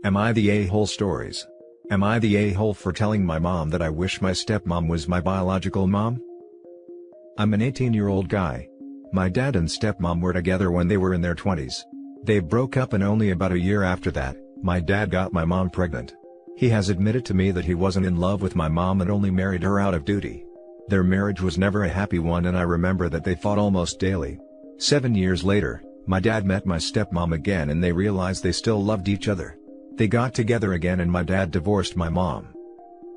Am I the a-hole stories? Am I the a-hole for telling my mom that I wish my stepmom was my biological mom? I'm an 18-year-old guy. My dad and stepmom were together when they were in their 20s. They broke up and only about a year after that, my dad got my mom pregnant. He has admitted to me that he wasn't in love with my mom and only married her out of duty. Their marriage was never a happy one, and I remember that they fought almost daily. 7 years later, my dad met my stepmom again and they realized they still loved each other. They got together again and my dad divorced my mom.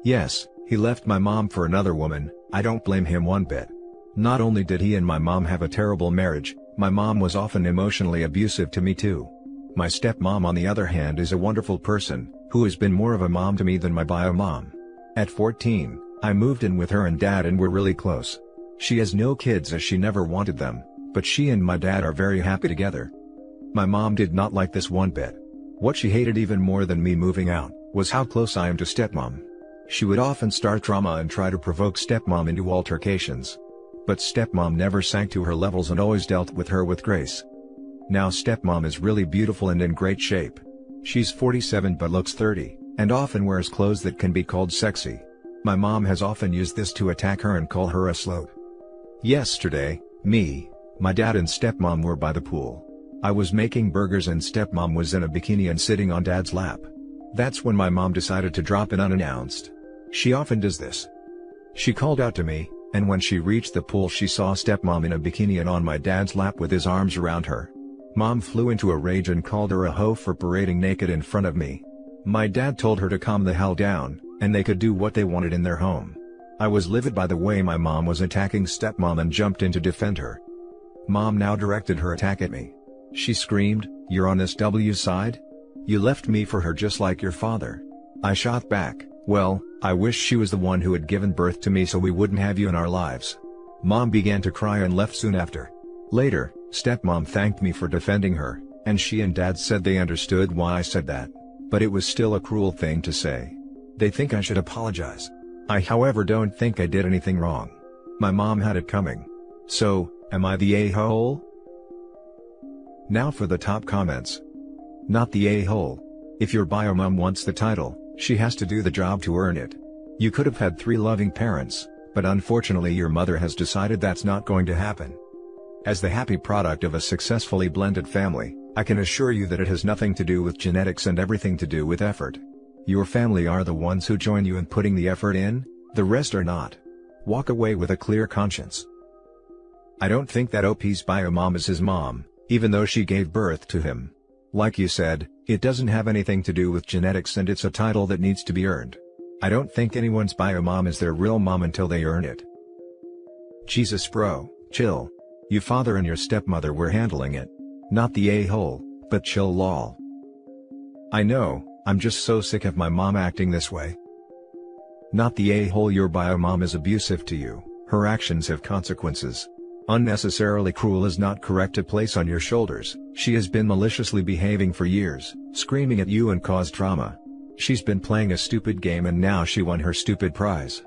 Yes, he left my mom for another woman. I don't blame him one bit. Not only did he and my mom have a terrible marriage, my mom was often emotionally abusive to me too. My stepmom on the other hand is a wonderful person, who has been more of a mom to me than my bio mom. At 14, I moved in with her and dad and we're really close. She has no kids as she never wanted them, but she and my dad are very happy together. My mom did not like this one bit. What she hated even more than me moving out, was how close I am to stepmom. She would often start drama and try to provoke stepmom into altercations. But stepmom never sank to her levels and always dealt with her with grace. Now stepmom is really beautiful and in great shape. She's 47 but looks 30, and often wears clothes that can be called sexy. My mom has often used this to attack her and call her a slope. Yesterday, my dad and stepmom were by the pool. I was making burgers and stepmom was in a bikini and sitting on dad's lap. That's when my mom decided to drop in unannounced. She often does this. She called out to me, and when she reached the pool she saw stepmom in a bikini and on my dad's lap with his arms around her. Mom flew into a rage and called her a hoe for parading naked in front of me. My dad told her to calm the hell down, and they could do what they wanted in their home. I was livid by the way my mom was attacking stepmom and jumped in to defend her. Mom now directed her attack at me. She screamed, "You're on SW's side? You left me for her just like your father." I shot back, "Well, I wish she was the one who had given birth to me so we wouldn't have you in our lives." Mom began to cry and left soon after. Later, stepmom thanked me for defending her, and she and dad said they understood why I said that. But it was still a cruel thing to say. They think I should apologize. I however don't think I did anything wrong. My mom had it coming. So, am I the a-hole? Now for the top comments. Not the a-hole. If your bio mom wants the title, she has to do the job to earn it. You could have had 3 loving parents, but unfortunately your mother has decided that's not going to happen. As the happy product of a successfully blended family, I can assure you that it has nothing to do with genetics and everything to do with effort. Your family are the ones who join you in putting the effort in, the rest are not. Walk away with a clear conscience. I don't think that OP's bio mom is his mom, even though she gave birth to him. Like you said, it doesn't have anything to do with genetics and it's a title that needs to be earned. I don't think anyone's bio mom is their real mom until they earn it. Jesus bro, chill. Your father and your stepmother were handling it. Not the a-hole, but chill lol. I know, I'm just so sick of my mom acting this way. Not the a-hole, your bio mom is abusive to you, her actions have consequences. Unnecessarily cruel is not correct to place on your shoulders. She has been maliciously behaving for years, screaming at you and caused drama. She's been playing a stupid game and now she won her stupid prize.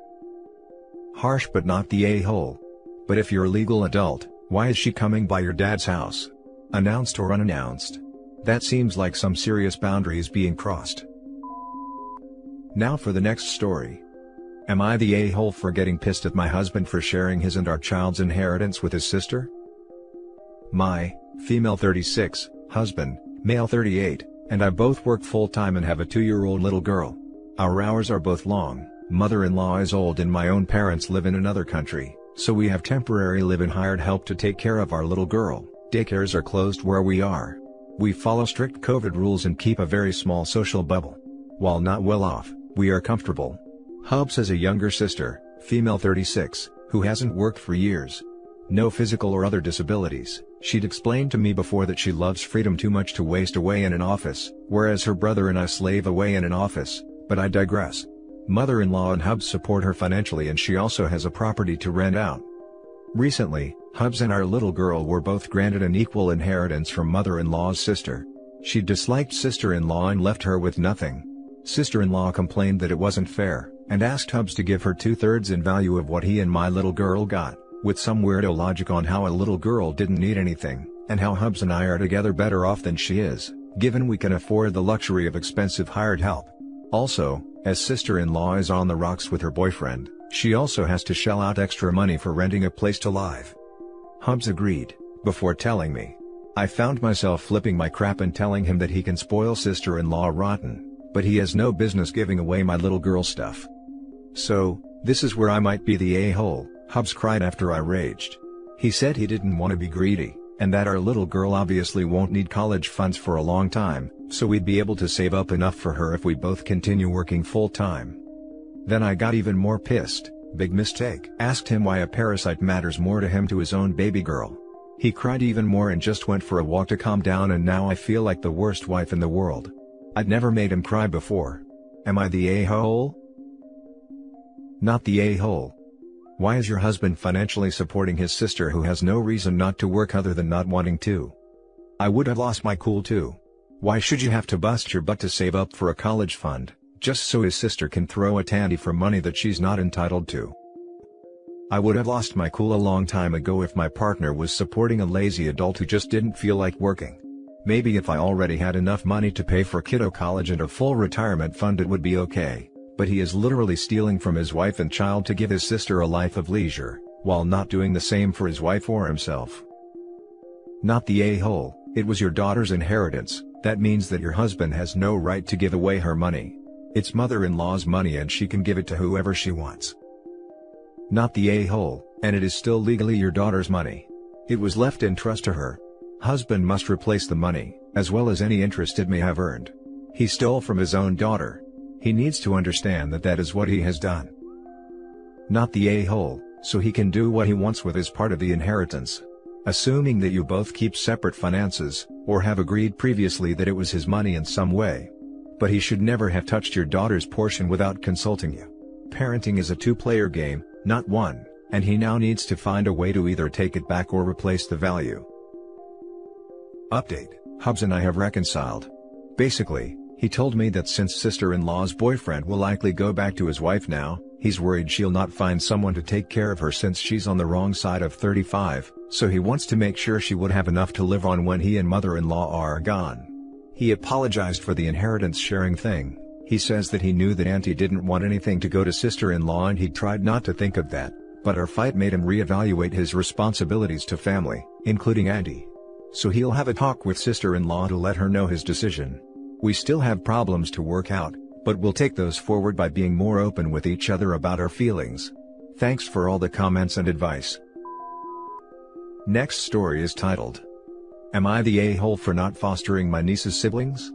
Harsh but not the a-hole. But if you're a legal adult, why is she coming by your dad's house? Announced or unannounced? That seems like some serious boundaries being crossed. Now for the next story. Am I the a-hole for getting pissed at my husband for sharing his and our child's inheritance with his sister? My, female 36, husband, male 38, and I both work full-time and have a 2-year-old little girl. Our hours are both long, mother-in-law is old and my own parents live in another country, so we have temporary live-in hired help to take care of our little girl. Daycares are closed where we are. We follow strict COVID rules and keep a very small social bubble. While not well off, we are comfortable. Hubs has a younger sister, female 36, who hasn't worked for years. No physical or other disabilities. She'd explained to me before that she loves freedom too much to waste away in an office, whereas her brother and I slave away in an office, but I digress. Mother-in-law and Hubs support her financially and she also has a property to rent out. Recently, Hubs and our little girl were both granted an equal inheritance from mother-in-law's sister. She disliked sister-in-law and left her with nothing. Sister-in-law complained that it wasn't fair, and asked Hubs to give her 2/3 in value of what he and my little girl got, with some weirdo logic on how a little girl didn't need anything, and how Hubs and I are together better off than she is. given we can afford the luxury of expensive hired help. Also, as sister-in-law is on the rocks with her boyfriend, she also has to shell out extra money for renting a place to live. Hubs agreed, before telling me. I found myself flipping my crap and telling him that he can spoil sister-in-law rotten, but he has no business giving away my little girl stuff. So, this is where I might be the a-hole, Hubs cried after I raged. He said he didn't want to be greedy, and that our little girl obviously won't need college funds for a long time, so we'd be able to save up enough for her if we both continue working full-time. Then I got even more pissed. Big mistake. Asked him why a parasite matters more to him to his own baby girl. He cried even more and just went for a walk to calm down, and now I feel like the worst wife in the world. I'd never made him cry before. Am I the a-hole? Not the a-hole. Why is your husband financially supporting his sister who has no reason not to work other than not wanting to? I would have lost my cool too. Why should you have to bust your butt to save up for a college fund, just so his sister can throw a tandy for money that she's not entitled to? I would have lost my cool a long time ago if my partner was supporting a lazy adult who just didn't feel like working. Maybe if I already had enough money to pay for kiddo college and a full retirement fund it would be okay, but he is literally stealing from his wife and child to give his sister a life of leisure, while not doing the same for his wife or himself. Not the a-hole. It was your daughter's inheritance. That means that your husband has no right to give away her money. It's mother-in-law's money and she can give it to whoever she wants. Not the a-hole, and it is still legally your daughter's money. It was left in trust to her. Husband must replace the money, as well as any interest it may have earned. He stole from his own daughter. He needs to understand that that is what he has done. Not the a-hole, so he can do what he wants with his part of the inheritance. Assuming that you both keep separate finances, or have agreed previously that it was his money in some way. But he should never have touched your daughter's portion without consulting you. Parenting is a two-player game, not one, and he now needs to find a way to either take it back or replace the value. Update: Hubs and I have reconciled. Basically, he told me that since sister-in-law's boyfriend will likely go back to his wife now, he's worried she'll not find someone to take care of her since she's on the wrong side of 35, so he wants to make sure she would have enough to live on when he and mother-in-law are gone. He apologized for the inheritance sharing thing. He says that he knew that auntie didn't want anything to go to sister-in-law and he tried not to think of that, but our fight made him reevaluate his responsibilities to family, including auntie. So he'll have a talk with sister-in-law to let her know his decision. We still have problems to work out, but we'll take those forward by being more open with each other about our feelings. Thanks for all the comments and advice. Next story is titled, Am I the a-hole for not fostering my niece's siblings?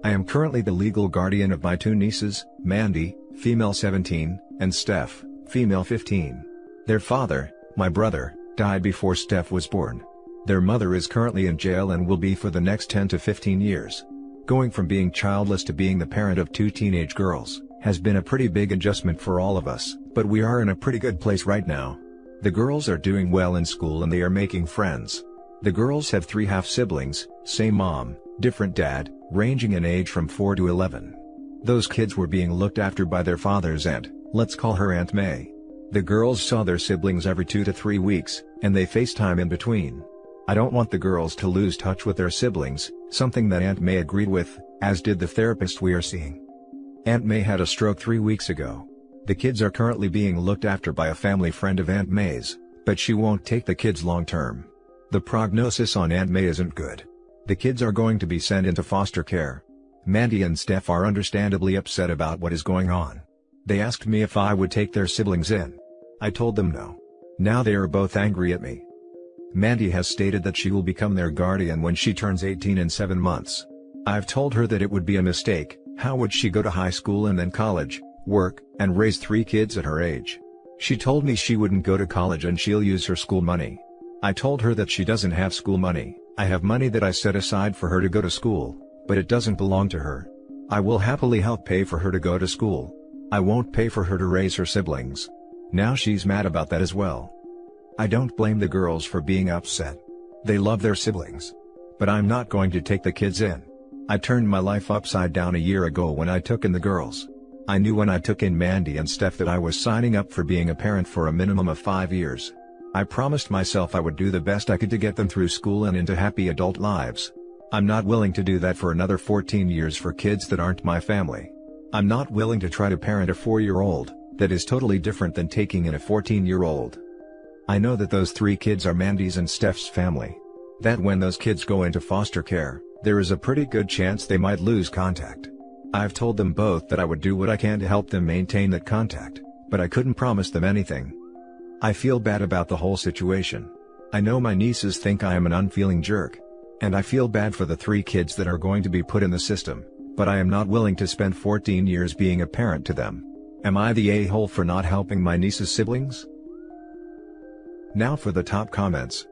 I am currently the legal guardian of my two nieces, Mandy, female 17, and Steph, female 15. Their father, my brother, died before Steph was born. Their mother is currently in jail and will be for the next 10 to 15 years. Going from being childless to being the parent of two teenage girls has been a pretty big adjustment for all of us, but we are in a pretty good place right now. The girls are doing well in school and they are making friends. The girls have 3 half-siblings, same mom, different dad, ranging in age from 4 to 11. Those kids were being looked after by their father's aunt, let's call her Aunt May. The girls saw their siblings every 2 to 3 weeks, and they FaceTime in between. I don't want the girls to lose touch with their siblings, something that Aunt May agreed with, as did the therapist we are seeing. Aunt May had a stroke 3 weeks ago. The kids are currently being looked after by a family friend of Aunt May's, but she won't take the kids long term. The prognosis on Aunt May isn't good. The kids are going to be sent into foster care. Mandy and Steph are understandably upset about what is going on. They asked me if I would take their siblings in. I told them no. Now they are both angry at me. Mandy has stated that she will become their guardian when she turns 18 in 7 months. I've told her that it would be a mistake. How would she go to high school and then college, work, and raise 3 kids at her age? She told me she wouldn't go to college and she'll use her school money. I told her that she doesn't have school money. I have money that I set aside for her to go to school, but it doesn't belong to her. I will happily help pay for her to go to school. I won't pay for her to raise her siblings. Now she's mad about that as well. I don't blame the girls for being upset. They love their siblings. But I'm not going to take the kids in. I turned my life upside down a year ago when I took in the girls. I knew when I took in Mandy and Steph that I was signing up for being a parent for a minimum of 5 years. I promised myself I would do the best I could to get them through school and into happy adult lives. I'm not willing to do that for another 14 years for kids that aren't my family. I'm not willing to try to parent a 4-year-old, that is totally different than taking in a 14-year-old. I know that those 3 kids are Mandy's and Steph's family. That when those kids go into foster care, there is a pretty good chance they might lose contact. I've told them both that I would do what I can to help them maintain that contact, but I couldn't promise them anything. I feel bad about the whole situation. I know my nieces think I am an unfeeling jerk. And I feel bad for the 3 kids that are going to be put in the system, but I am not willing to spend 14 years being a parent to them. Am I the a-hole for not helping my niece's siblings? Now for the top comments.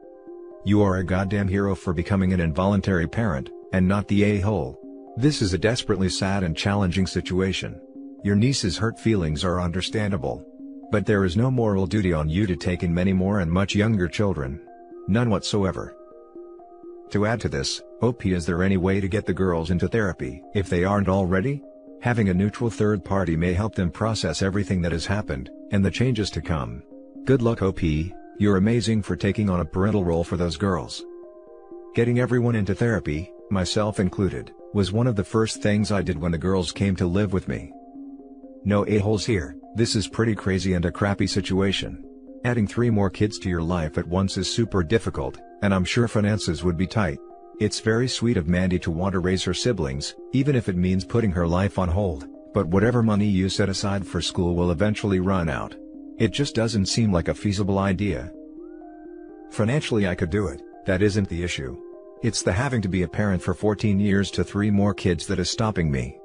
You are a goddamn hero for becoming an involuntary parent, and not the a-hole. This is a desperately sad and challenging situation. Your niece's hurt feelings are understandable. But there is no moral duty on you to take in many more and much younger children. None whatsoever. To add to this, OP, is there any way to get the girls into therapy if they aren't already? Having a neutral third party may help them process everything that has happened, and the changes to come. Good luck OP, you're amazing for taking on a parental role for those girls. Getting everyone into therapy, myself included, was one of the first things I did when the girls came to live with me. No a-holes here, this is pretty crazy and a crappy situation. Adding 3 more kids to your life at once is super difficult, and I'm sure finances would be tight. It's very sweet of Mandy to want to raise her siblings, even if it means putting her life on hold, but whatever money you set aside for school will eventually run out. It just doesn't seem like a feasible idea. Financially I could do it, that isn't the issue. It's the having to be a parent for 14 years to 3 more kids that is stopping me.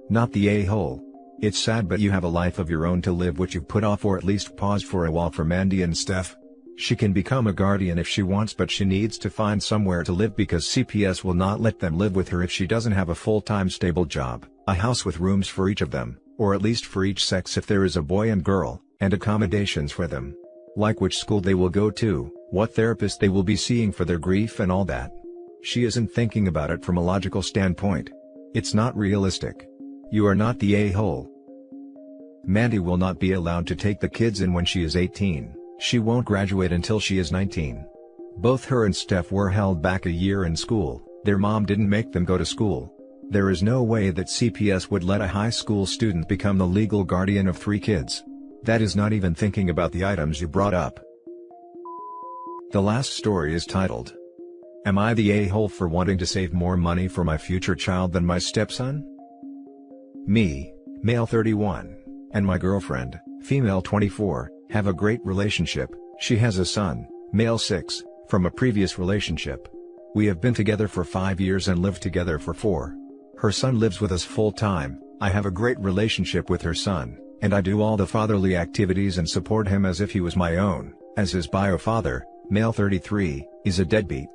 Not the a-hole. It's sad, but you have a life of your own to live, which you've put off or at least paused for a while for Mandy and Steph. She can become a guardian if she wants, but she needs to find somewhere to live because CPS will not let them live with her if she doesn't have a full-time stable job, a house with rooms for each of them, or at least for each sex if there is a boy and girl, and accommodations for them. Like which school they will go to, what therapist they will be seeing for their grief and all that. She isn't thinking about it from a logical standpoint. It's not realistic. You are not the a-hole. Mandy will not be allowed to take the kids in when she is 18, she won't graduate until she is 19. Both her and Steph were held back a year in school, their mom didn't make them go to school. There is no way that CPS would let a high school student become the legal guardian of 3 kids. That is not even thinking about the items you brought up. The last story is titled, Am I the a-hole for wanting to save more money for my future child than my stepson? Me, male 31, and my girlfriend, female 24, have a great relationship. She has a son, male 6, from a previous relationship. We have been together for 5 years and lived together for 4. Her son lives with us full time. I have a great relationship with her son, and I do all the fatherly activities and support him as if he was my own, as his bio father, male 33, is a deadbeat.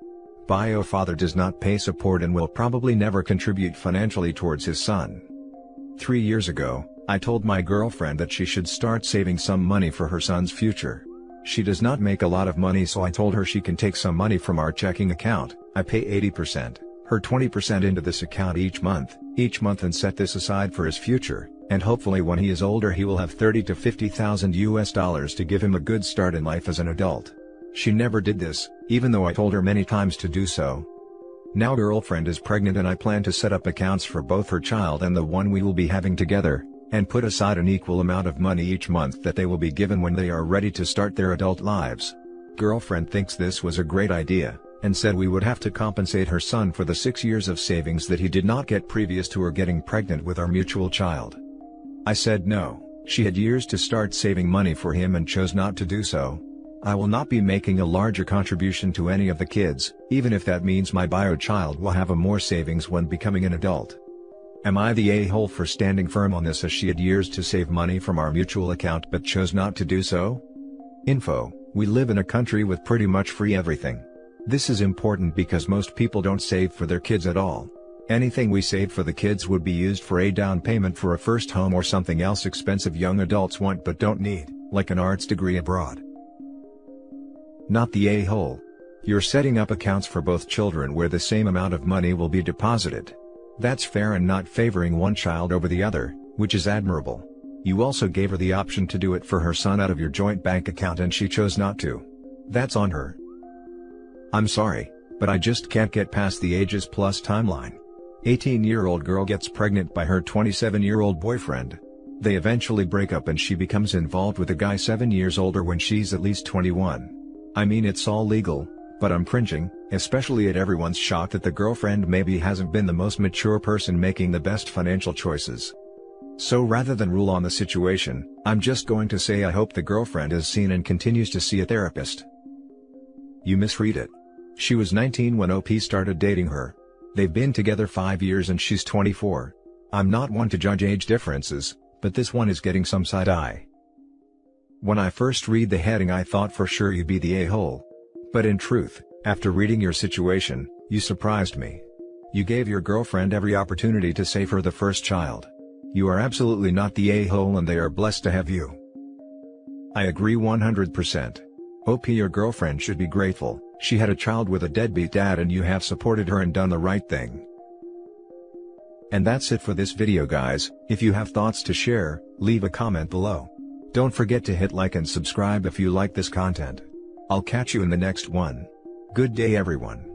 Bio father does not pay support and will probably never contribute financially towards his son. 3 years ago, I told my girlfriend that she should start saving some money for her son's future. She does not make a lot of money, so I told her she can take some money from our checking account. I pay 80%, her 20% into this account each month, and set this aside for his future, and hopefully when he is older he will have $30,000 to $50,000 to give him a good start in life as an adult. She never did this, even though I told her many times to do so. Now girlfriend is pregnant and I plan to set up accounts for both her child and the one we will be having together, and put aside an equal amount of money each month that they will be given when they are ready to start their adult lives. Girlfriend thinks this was a great idea, and said we would have to compensate her son for the 6 years of savings that he did not get previous to her getting pregnant with our mutual child. I said no, she had years to start saving money for him and chose not to do so. I will not be making a larger contribution to any of the kids, even if that means my bio child will have a more savings when becoming an adult. Am I the a-hole for standing firm on this as she had years to save money from our mutual account but chose not to do so? Info: we live in a country with pretty much free everything. This is important because most people don't save for their kids at all. Anything we save for the kids would be used for a down payment for a first home or something else expensive young adults want but don't need, like an arts degree abroad. Not the a-hole. You're setting up accounts for both children where the same amount of money will be deposited. That's fair and not favoring one child over the other, which is admirable. You also gave her the option to do it for her son out of your joint bank account and she chose not to. That's on her. I'm sorry, But I just can't get past the ages plus timeline. 18-year-old girl gets pregnant by her 27-year-old boyfriend. They eventually break up and she becomes involved with a guy 7 years older when she's at least 21. I mean, it's all legal, but I'm cringing, especially at everyone's shock that the girlfriend maybe hasn't been the most mature person making the best financial choices. So rather than rule on the situation, I'm just going to say I hope the girlfriend is seen and continues to see a therapist. You misread it. She was 19 when OP started dating her. They've been together 5 years and she's 24. I'm not one to judge age differences, but this one is getting some side eye. When I first read the heading I thought for sure you'd be the a-hole. But in truth, after reading your situation, you surprised me. You gave your girlfriend every opportunity to save her the first child. You are absolutely not the a-hole and they are blessed to have you. I agree 100%. OP, your girlfriend should be grateful, she had a child with a deadbeat dad and you have supported her and done the right thing. And that's it for this video guys. If you have thoughts to share, leave a comment below. Don't forget to hit like and subscribe if you like this content. I'll catch you in the next one. Good day everyone.